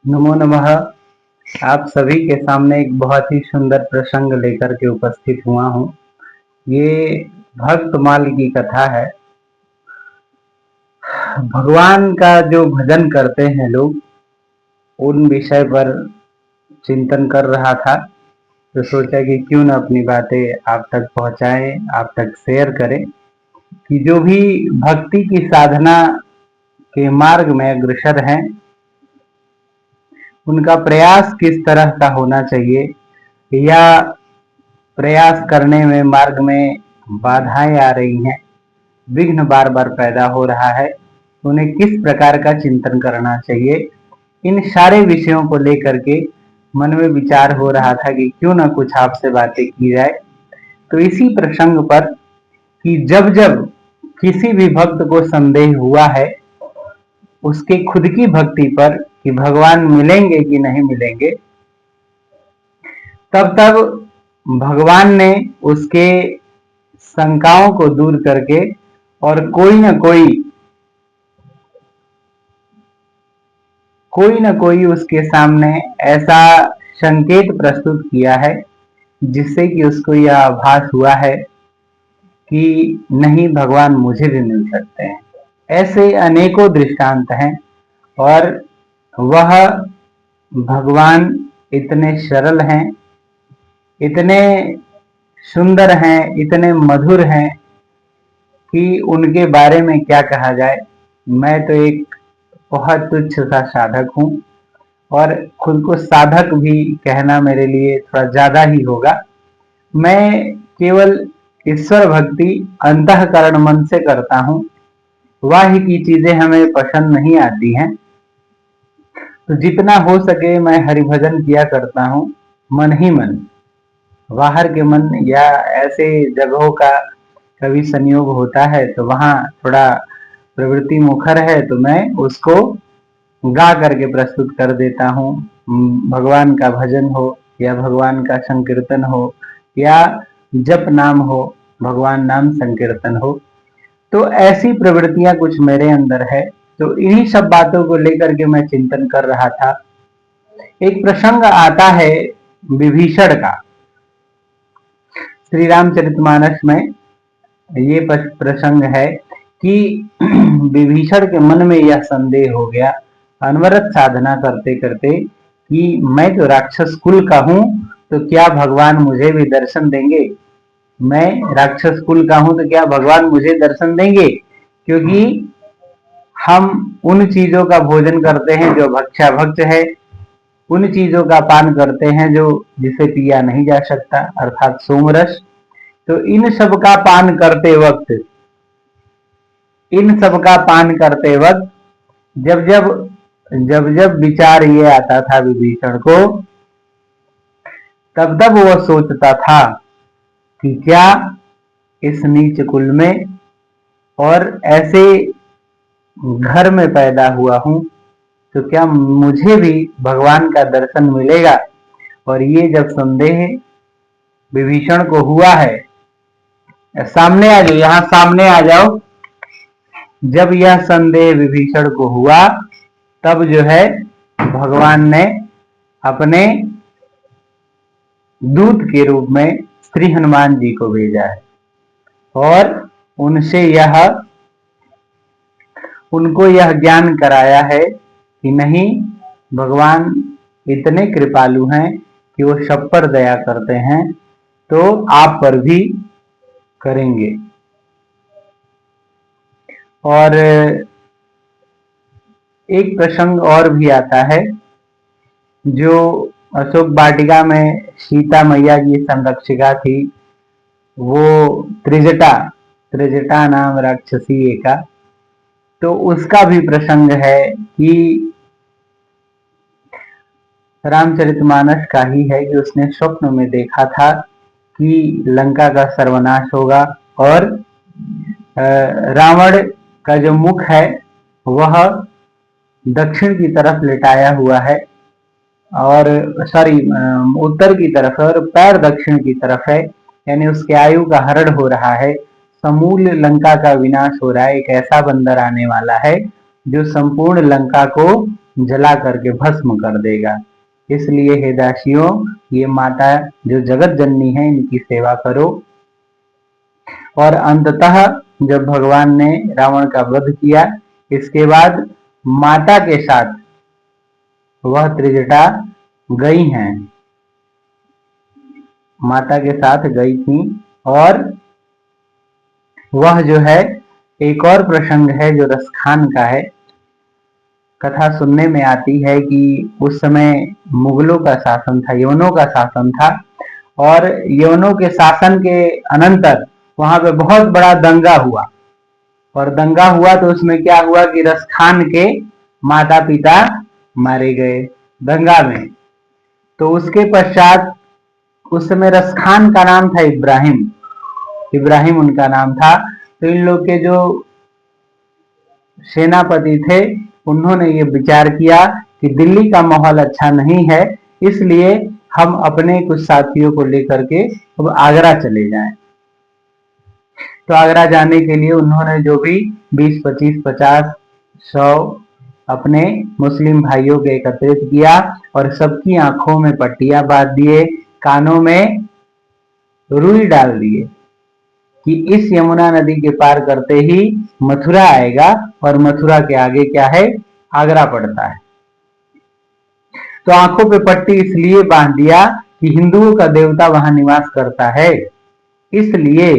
नमो नमः। आप सभी के सामने एक बहुत ही सुंदर प्रसंग लेकर के उपस्थित हुआ हूँ। ये भक्तमाल की कथा है। भगवान का जो भजन करते हैं लोग, उन विषय पर चिंतन कर रहा था, तो सोचा कि क्यों न अपनी बातें आप तक पहुंचाएं, आप तक शेयर करें कि जो भी भक्ति की साधना के मार्ग में अग्रसर हैं, उनका प्रयास किस तरह का होना चाहिए, या प्रयास करने में मार्ग में बाधाएं आ रही हैं, विघ्न बार बार पैदा हो रहा है, तो उन्हें किस प्रकार का चिंतन करना चाहिए। इन सारे विषयों को लेकर के मन में विचार हो रहा था कि क्यों ना कुछ आपसे बातें की जाए। तो इसी प्रसंग पर कि जब जब किसी भी भक्त को संदेह हुआ है उसके खुद की भक्ति पर कि भगवान मिलेंगे कि नहीं मिलेंगे, तब तब भगवान ने उसके शंकाओं को दूर करके और कोई न कोई उसके सामने ऐसा संकेत प्रस्तुत किया है जिससे कि उसको यह आभास हुआ है कि नहीं, भगवान मुझे भी मिल सकते हैं। ऐसे अनेकों दृष्टांत हैं और वह भगवान इतने सरल हैं, इतने सुंदर हैं, इतने मधुर हैं कि उनके बारे में क्या कहा जाए। मैं तो एक बहुत तुच्छ सा साधक हूँ और खुद को साधक भी कहना मेरे लिए थोड़ा ज्यादा ही होगा। मैं केवल ईश्वर भक्ति अंतःकरण मन से करता हूँ। बाह्य की चीजें हमें पसंद नहीं आती हैं, तो जितना हो सके मैं हरिभजन किया करता हूँ, मन ही मन। बाहर के मन या ऐसे जगहों का कभी संयोग होता है तो वहाँ थोड़ा प्रवृत्ति मुखर है, तो मैं उसको गा करके प्रस्तुत कर देता हूँ। भगवान का भजन हो या भगवान का संकीर्तन हो या जप नाम हो, भगवान नाम संकीर्तन हो, तो ऐसी प्रवृत्तियां कुछ मेरे अंदर है। तो इन्हीं सब बातों को लेकर के मैं चिंतन कर रहा था। एक प्रसंग आता है विभीषण का श्री रामचरितमानस में। ये प्रसंग है कि विभीषण के मन में यह संदेह हो गया अनवरत साधना करते करते कि मैं तो राक्षस कुल का हूं, तो क्या भगवान मुझे भी दर्शन देंगे। मैं राक्षस कुल का हूं तो क्या भगवान मुझे दर्शन देंगे, क्योंकि हम उन चीजों का भोजन करते हैं जो भक्षाभक्त है, उन चीजों का पान करते हैं जो जिसे पिया नहीं जा सकता, अर्थात सोमरस। तो इन सब का पान करते वक्त जब जब जब जब विचार ये आता था विभीषण को, तब तब वह सोचता था कि क्या इस नीच कुल में और ऐसे घर में पैदा हुआ हूं, तो क्या मुझे भी भगवान का दर्शन मिलेगा। और ये जब संदेह विभीषण को हुआ है, सामने आ जाओ, यहाँ सामने आ जाओ। जब यह संदेह विभीषण को हुआ, तब जो है भगवान ने अपने दूत के रूप में श्री हनुमान जी को भेजा है और उनको यह ज्ञान कराया है कि नहीं, भगवान इतने कृपालु हैं कि वो सब पर दया करते हैं, तो आप पर भी करेंगे। और एक प्रसंग और भी आता है जो अशोक वाटिका में सीता मैया की संरक्षिका थी, वो त्रिजटा त्रिजटा नाम राक्षसी एका। तो उसका भी प्रसंग है कि रामचरितमानस का ही है कि उसने स्वप्न में देखा था कि लंका का सर्वनाश होगा और रावण का जो मुख है वह दक्षिण की तरफ लिटाया हुआ है, और सॉरी उत्तर की तरफ है, और पैर दक्षिण की तरफ है, यानी उसके आयु का हरण हो रहा है, समूल लंका का विनाश हो रहा है। एक ऐसा बंदर आने वाला है जो संपूर्ण लंका को जला करके भस्म कर देगा। इसलिए हे दासियों, ये माता जो जगत जननी है, इनकी सेवा करो। और अंततः जब भगवान ने रावण का वध किया, इसके बाद माता के साथ वह त्रिजटा गई हैं, माता के साथ गई थी। और वह जो है, एक और प्रसंग है जो रसखान का है। कथा सुनने में आती है कि उस समय मुगलों का शासन था, यवनों का शासन था, और यवनों के शासन के अनंतर वहां पे बहुत बड़ा दंगा हुआ। और दंगा हुआ तो उसमें क्या हुआ कि रसखान के माता पिता मारे गए दंगा में। तो उसके पश्चात उस समय रसखान का नाम था इब्राहिम, इब्राहिम उनका नाम था। तो इन लोग के जो सेनापति थे, उन्होंने ये विचार किया कि दिल्ली का माहौल अच्छा नहीं है, इसलिए हम अपने कुछ साथियों को लेकर के अब आगरा चले जाएं। तो आगरा जाने के लिए उन्होंने जो भी 20, 25, 50, 100 अपने मुस्लिम भाइयों को एकत्रित किया और सबकी आंखों में पट्टियां बांध दिए, कानों में रुई डाल दिए कि इस यमुना नदी के पार करते ही मथुरा आएगा, और मथुरा के आगे क्या है, आगरा पड़ता है। तो आंखों पे पट्टी इसलिए बांध दिया कि हिंदुओं का देवता वहां निवास करता है, इसलिए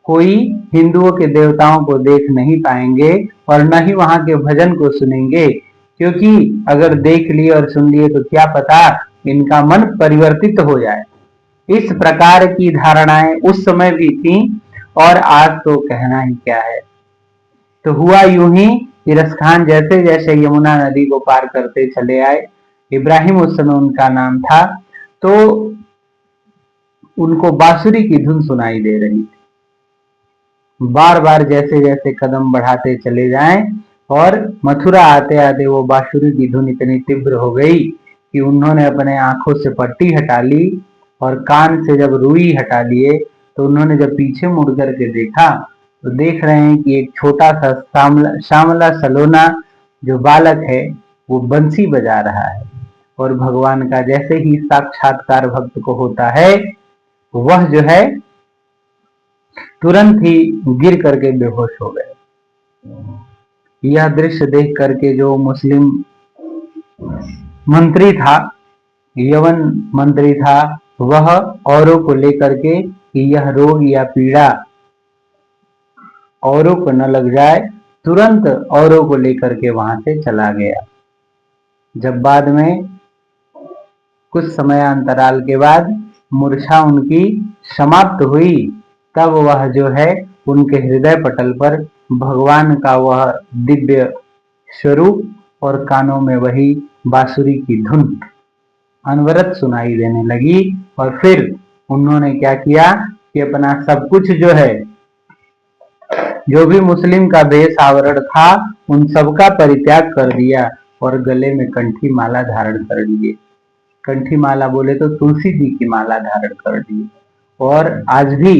कोई हिंदुओं के देवताओं को देख नहीं पाएंगे और न ही वहां के भजन को सुनेंगे, क्योंकि अगर देख लिए और सुन लिए तो क्या पता इनका मन परिवर्तित हो जाए। इस प्रकार की धारणाएं उस समय भी थी, और आज तो कहना ही क्या है। तो हुआ यूं ही कि रसखान जैसे जैसे यमुना नदी को पार करते चले आए, इब्राहिम उस समय उनका नाम था, तो उनको बांसुरी की धुन सुनाई दे रही थी। बार बार जैसे जैसे कदम बढ़ाते चले जाएं, और मथुरा आते आते वो बांसुरी की धुन इतनी तीव्र हो गई कि उन्होंने अपने आंखों से पट्टी हटा ली, और कान से जब रुई हटा लिए तो उन्होंने जब पीछे मुड़ करके देखा तो देख रहे हैं कि एक छोटा सा श्यामला सलोना जो बालक है वो बंसी बजा रहा है। और भगवान का जैसे ही साक्षात्कार भक्त को होता है, वह जो है तुरंत ही गिर करके बेहोश हो गए। यह दृश्य देख करके जो मुस्लिम मंत्री था, यवन मंत्री था, वह औरों को लेकर के कि यह रोग या पीड़ा औरों को न लग जाए, तुरंत औरों को लेकर के वहां से चला गया। जब बाद में कुछ समयांतराल के बाद मूर्छा उनकी समाप्त हुई, तब वह जो है उनके हृदय पटल पर भगवान का वह दिव्य स्वरूप और कानों में वही बांसुरी की धुन अनवरत सुनाई देने लगी। और फिर उन्होंने क्या किया कि अपना सब कुछ जो है, जो भी मुस्लिम का वेश आवरण था, उन सबका परित्याग कर दिया और गले में कंठी माला धारण कर लिए। कंठी माला बोले तो तुलसी जी की माला धारण कर दी। और आज भी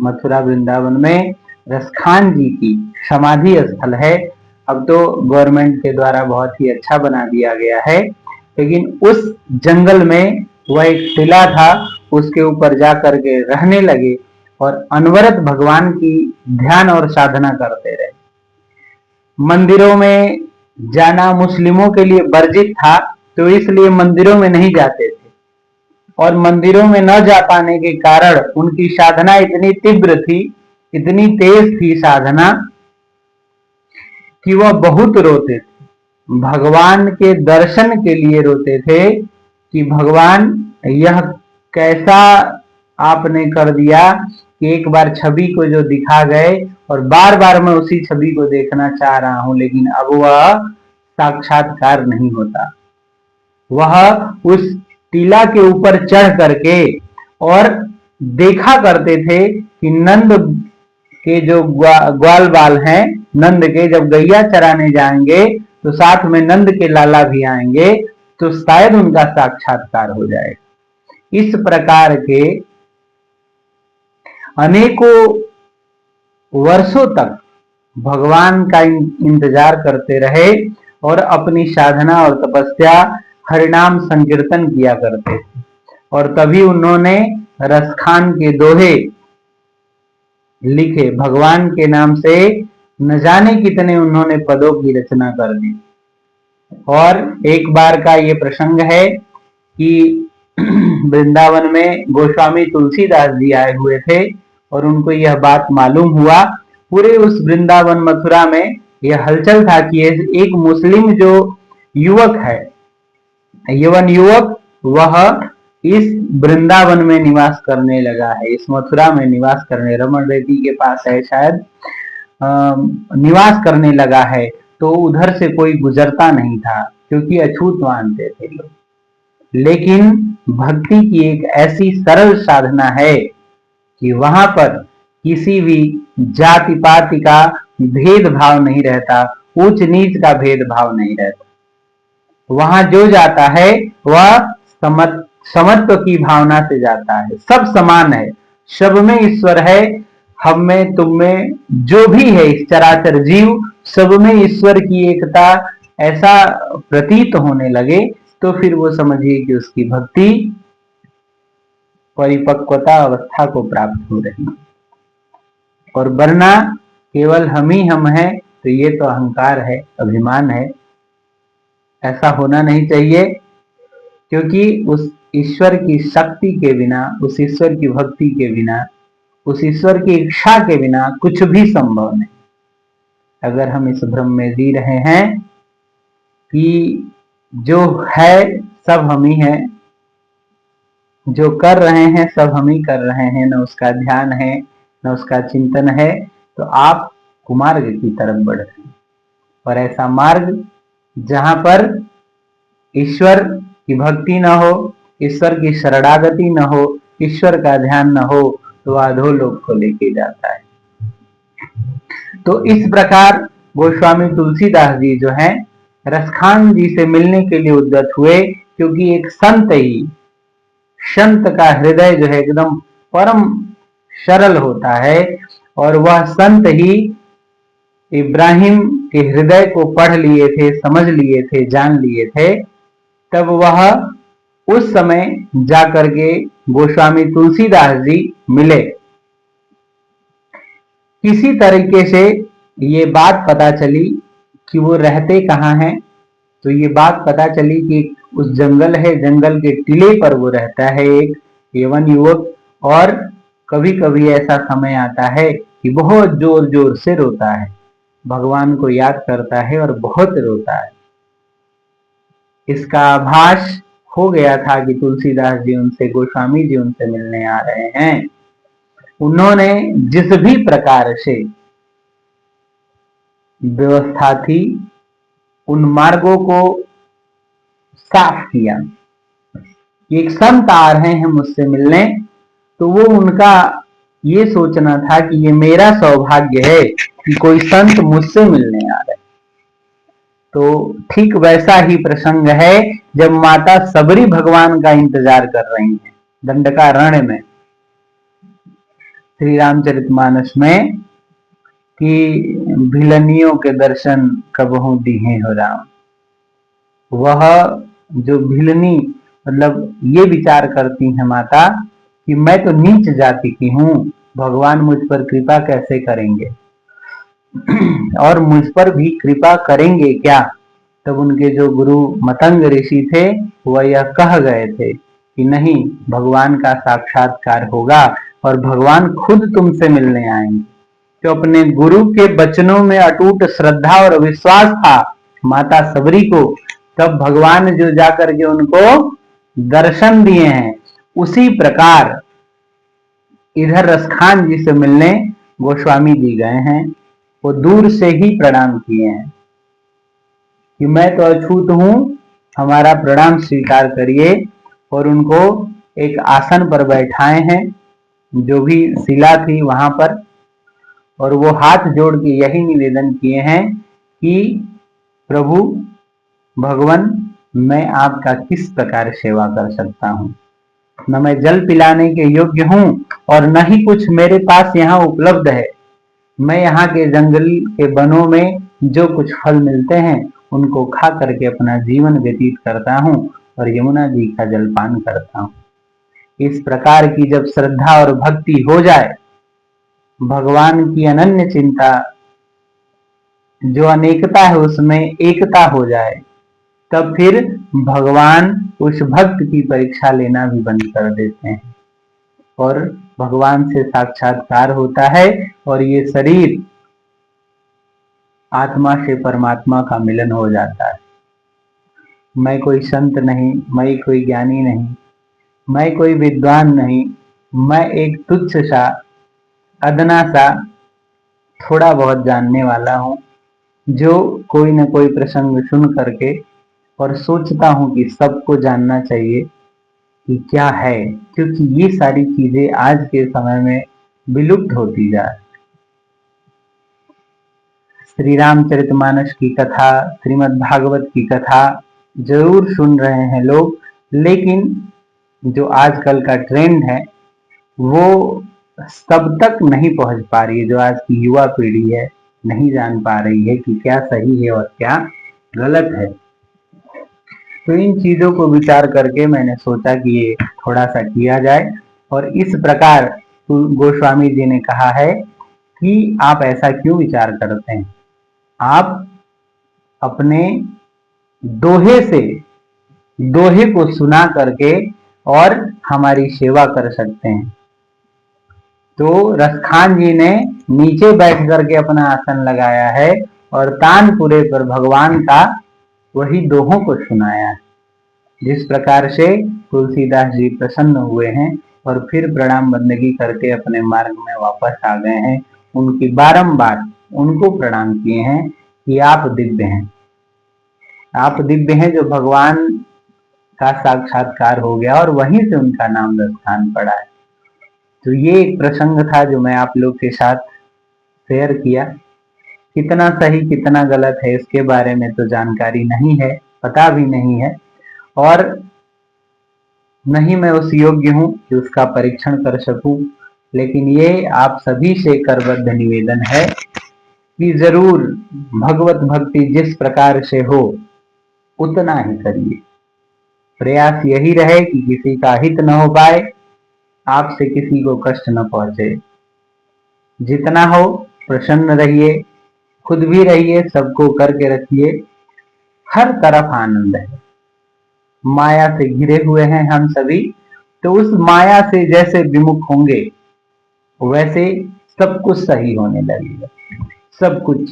मथुरा वृंदावन में रसखान जी की समाधि स्थल है। अब तो गवर्नमेंट के द्वारा बहुत ही अच्छा बना दिया गया है, लेकिन उस जंगल में वह एक टिला था, उसके ऊपर जा करके रहने लगे और अनवरत भगवान की ध्यान और साधना करते रहे। मंदिरों में जाना मुस्लिमों के लिए वर्जित था, तो इसलिए मंदिरों में नहीं जाते थे, और मंदिरों में न जा पाने के कारण उनकी साधना इतनी तीव्र थी, इतनी तेज थी साधना, कि वह बहुत रोते थे। भगवान के दर्शन के लिए रोते थे कि भगवान यह कैसा आपने कर दिया कि एक बार छवि को जो दिखा गए और बार बार मैं उसी छवि को देखना चाह रहा हूं, लेकिन अब वह साक्षात्कार नहीं होता। वह उस टीला के ऊपर चढ़ करके और देखा करते थे कि नंद के जो ग्वाल बाल हैं, नंद के जब गैया चराने जाएंगे तो साथ में नंद के लाला भी आएंगे, तो शायद उनका साक्षात्कार हो जाएगा। इस प्रकार के अनेकों वर्षों तक भगवान का इंतजार करते रहे, और अपनी साधना और तपस्या हरिनाम संकीर्तन किया करते थे। और तभी उन्होंने रसखान के दोहे लिखे। भगवान के नाम से न जाने कितने उन्होंने पदों की रचना कर दी। और एक बार का ये प्रसंग है कि वृंदावन में गोस्वामी तुलसीदास जी आए हुए थे और उनको यह बात मालूम हुआ। पूरे उस वृंदावन मथुरा में यह हलचल था कि एक मुस्लिम जो युवक है, यवन युवक, वह इस वृंदावन में निवास करने लगा है, इस मथुरा में निवास करने, रमन रेड्डी के पास है शायद, निवास करने लगा है। तो उधर से कोई गुजरता नहीं था क्योंकि अछूत मानते थे लोग। लेकिन भक्ति की एक ऐसी सरल साधना है कि वहां पर किसी भी जाति पाति का भेदभाव नहीं रहता, ऊंच नीच का भेदभाव नहीं रहता। वहां जो जाता है वह समत्व की भावना से जाता है। सब समान है, सब में ईश्वर है। हम में, तुम में, जो भी है इस चराचर जीव, सब में ईश्वर की एकता ऐसा प्रतीत होने लगे तो फिर वो समझिए कि उसकी भक्ति परिपक्वता अवस्था को प्राप्त हो रही है। और वरना केवल हम ही हम हैं तो ये तो अहंकार है, अभिमान है। ऐसा होना नहीं चाहिए, क्योंकि उस ईश्वर की शक्ति के बिना, उस ईश्वर की भक्ति के बिना, उस ईश्वर की इच्छा के बिना कुछ भी संभव नहीं। अगर हम इस भ्रम में जी रहे हैं कि जो है सब हम ही हैं, जो कर रहे हैं सब हम ही कर रहे हैं, न उसका ध्यान है न उसका चिंतन है, तो आप कुमार्ग की तरफ बढ़ रहे हैं। और ऐसा मार्ग जहां पर ईश्वर की भक्ति न हो, ईश्वर की शरणागति न हो, ईश्वर का ध्यान न हो, तो अधोलोक को लेके जाता है। तो इस प्रकार गोस्वामी तुलसीदास जी जो हैं रसखान जी से मिलने के लिए उद्यत हुए, क्योंकि एक संत का हृदय जो है एकदम परम सरल होता है, और वह संत ही इब्राहिम के हृदय को पढ़ लिए थे, समझ लिए थे, जान लिए थे। तब वह उस समय जाकर के गोस्वामी तुलसीदास जी मिले। किसी तरीके से ये बात पता चली कि वो रहते कहाँ हैं। तो ये बात पता चली कि उस जंगल है, जंगल के टीले पर वो रहता है एक यवन युवक। और कभी कभी ऐसा समय आता है कि बहुत जोर जोर से रोता है, भगवान को याद करता है और बहुत रोता है। इसका आभास हो गया था कि तुलसीदास जी उनसे, गोस्वामी जी उनसे मिलने आ रहे हैं। उन्होंने जिस भी प्रकार से व्यवस्था थी उन मार्गों को साफ किया। एक संत आ रहे हैं मुझसे मिलने, तो वो उनका ये सोचना था कि ये मेरा सौभाग्य है कि कोई संत मुझसे मिलने आ रहे। तो ठीक वैसा ही प्रसंग है जब माता सबरी भगवान का इंतजार कर रही हैं दंडकारण्य में, श्री रामचरितमानस में, कि भिलनियों के दर्शन कबहू दीहे हो राम। वह जो भिलनी, मतलब ये विचार करती है माता कि मैं तो नीच जाति की हूँ, भगवान मुझ पर कृपा कैसे करेंगे, और मुझ पर भी कृपा करेंगे क्या। तब उनके जो गुरु मतंग ऋषि थे वह यह कह गए थे कि नहीं, भगवान का साक्षात्कार होगा और भगवान खुद तुमसे मिलने आएंगे। तो अपने गुरु के वचनों में अटूट श्रद्धा और विश्वास था माता सबरी को। तब भगवान जो जाकर के उनको दर्शन दिए हैं, उसी प्रकार इधर रसखान जी से मिलने गोस्वामी जी गए हैं। वो दूर से ही प्रणाम किए हैं कि मैं तो अछूत हूं, हमारा प्रणाम स्वीकार करिए। और उनको एक आसन पर बैठाए हैं, जो भी शिला थी वहां पर, और वो हाथ जोड़ के यही निवेदन किए हैं कि प्रभु भगवान, मैं आपका किस प्रकार सेवा कर सकता हूँ। न मैं जल पिलाने के योग्य हूँ और न ही कुछ मेरे पास यहाँ उपलब्ध है। मैं यहाँ के जंगल के वनों में जो कुछ फल मिलते हैं उनको खा करके अपना जीवन व्यतीत करता हूँ और यमुना जी का जलपान करता हूँ। इस प्रकार की जब श्रद्धा और भक्ति हो जाए, भगवान की अनन्य चिंता, जो अनेकता है उसमें एकता हो जाए, तब फिर भगवान उस भक्त की परीक्षा लेना भी बंद कर देते हैं और भगवान से साक्षात्कार होता है और ये शरीर आत्मा से परमात्मा का मिलन हो जाता है। मैं कोई संत नहीं, मैं कोई ज्ञानी नहीं, मैं कोई विद्वान नहीं, मैं एक तुच्छ सा, अदना सा, थोड़ा बहुत जानने वाला हूँ, जो कोई न कोई प्रसंग सुन करके और सोचता हूँ कि सबको जानना चाहिए कि क्या है, क्योंकि ये सारी चीजें आज के समय में विलुप्त होती जा रही। श्री रामचरितमानस की कथा, श्रीमद् भागवत की कथा जरूर सुन रहे हैं लोग, लेकिन जो आजकल का ट्रेंड है वो सब तक नहीं पहुंच पा रही है। जो आज की युवा पीढ़ी है नहीं जान पा रही है कि क्या सही है और क्या गलत है। तो इन चीजों को विचार करके मैंने सोचा कि ये थोड़ा सा किया जाए, और इस प्रकार गोस्वामी जी ने कहा है कि आप ऐसा क्यों विचार करते हैं, आप अपने दोहे से, दोहे को सुना करके और हमारी सेवा कर सकते हैं। तो रसखान जी ने नीचे बैठ करके अपना आसन लगाया है और तानपुरे पर भगवान का वही दोहों को सुनाया है। जिस प्रकार से तुलसीदास जी प्रसन्न हुए हैं और फिर प्रणाम बंदगी करके अपने मार्ग में वापस आ गए हैं, उनकी बारंबार उनको प्रणाम किए हैं कि आप दिव्य हैं, आप दिव्य हैं, जो भगवान का साक्षात्कार हो गया और वहीं से उनका नाम रसखान पड़ा है। तो ये एक प्रसंग था जो मैं आप लोग के साथ शेयर किया। कितना सही कितना गलत है इसके बारे में तो जानकारी नहीं है, पता भी नहीं है, और नहीं मैं उस योग्य हूं कि उसका परीक्षण कर सकूं। लेकिन ये आप सभी से करबद्ध निवेदन है कि जरूर भगवत भक्ति जिस प्रकार से हो उतना ही करिए। प्रयास यही रहे कि किसी का हित न हो पाए, आपसे किसी को कष्ट न पहुंचे। जितना हो प्रसन्न रहिए, खुद भी रहिए, सबको करके रखिए। हर तरफ आनंद है। माया से घिरे हुए हैं हम सभी, तो उस माया से जैसे विमुख होंगे वैसे सब कुछ सही होने लगेगा। सब कुछ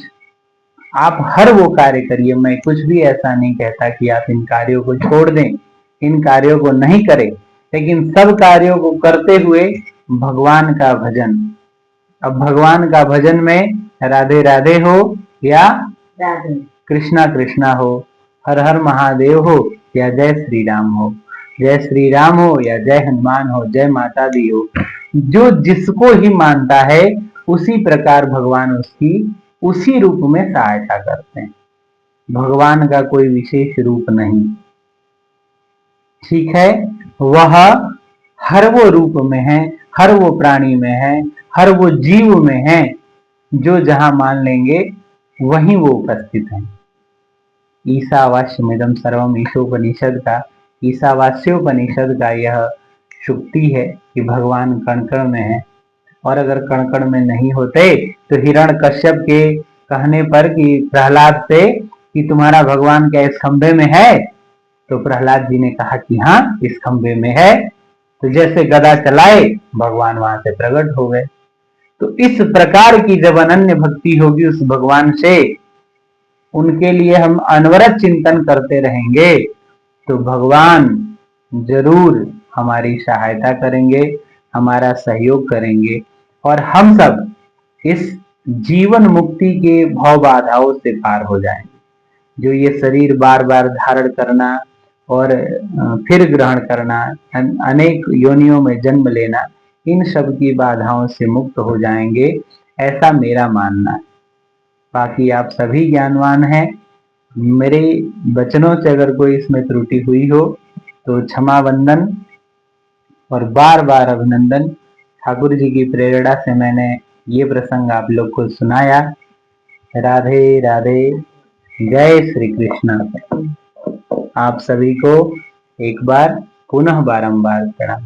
आप हर वो कार्य करिए। मैं कुछ भी ऐसा नहीं कहता कि आप इन कार्यों को छोड़ दें, इन कार्यों को नहीं करें, लेकिन सब कार्यों को करते हुए भगवान का भजन। अब भगवान का भजन में राधे राधे हो या राधे कृष्णा कृष्णा हो, हर हर महादेव हो या जय श्री राम हो, जय श्री राम हो या जय हनुमान हो, जय माता दी हो, जो जिसको ही मानता है उसी प्रकार भगवान उसकी उसी रूप में सहायता करते हैं। भगवान का कोई विशेष रूप नहीं, ठीक है, वह हर वो रूप में है, हर वो प्राणी में है, हर वो जीव में है, जो जहां मान लेंगे वहीं वो उपस्थित है। ईशावास्यमिदं सर्वम ईशोपनिषद का, ईशावास्योपनिषद का यह शुक्ति है कि भगवान कण कण में है। और अगर कण कण में नहीं होते तो हिरण्यकश्यप के कहने पर कि प्रहलाद से कि तुम्हारा भगवान क्या इस खंभे में है, तो प्रहलाद जी ने कहा कि हाँ इस खंभे में है। तो जैसे गदा चलाए भगवान वहां से प्रकट हो गए। तो इस प्रकार की जब अनन्य भक्ति होगी उस भगवान से, उनके लिए हम अनवरत चिंतन करते रहेंगे, तो भगवान जरूर हमारी सहायता करेंगे, हमारा सहयोग करेंगे, और हम सब इस जीवन मुक्ति के भव बाधाओं से पार हो जाएंगे। जो ये शरीर बार बार धारण करना और फिर ग्रहण करना, अनेक योनियों में जन्म लेना, इन सब की बाधाओं से मुक्त हो जाएंगे, ऐसा मेरा मानना है। बाकी आप सभी ज्ञानवान हैं। मेरे वचनों से अगर कोई इसमें त्रुटि हुई हो तो क्षमा वंदन और बार बार अभिनंदन। ठाकुर जी की प्रेरणा से मैंने ये प्रसंग आप लोग को सुनाया। राधे राधे, जय श्री कृष्ण। आप सभी को एक बार पुनः बारंबार प्रणाम।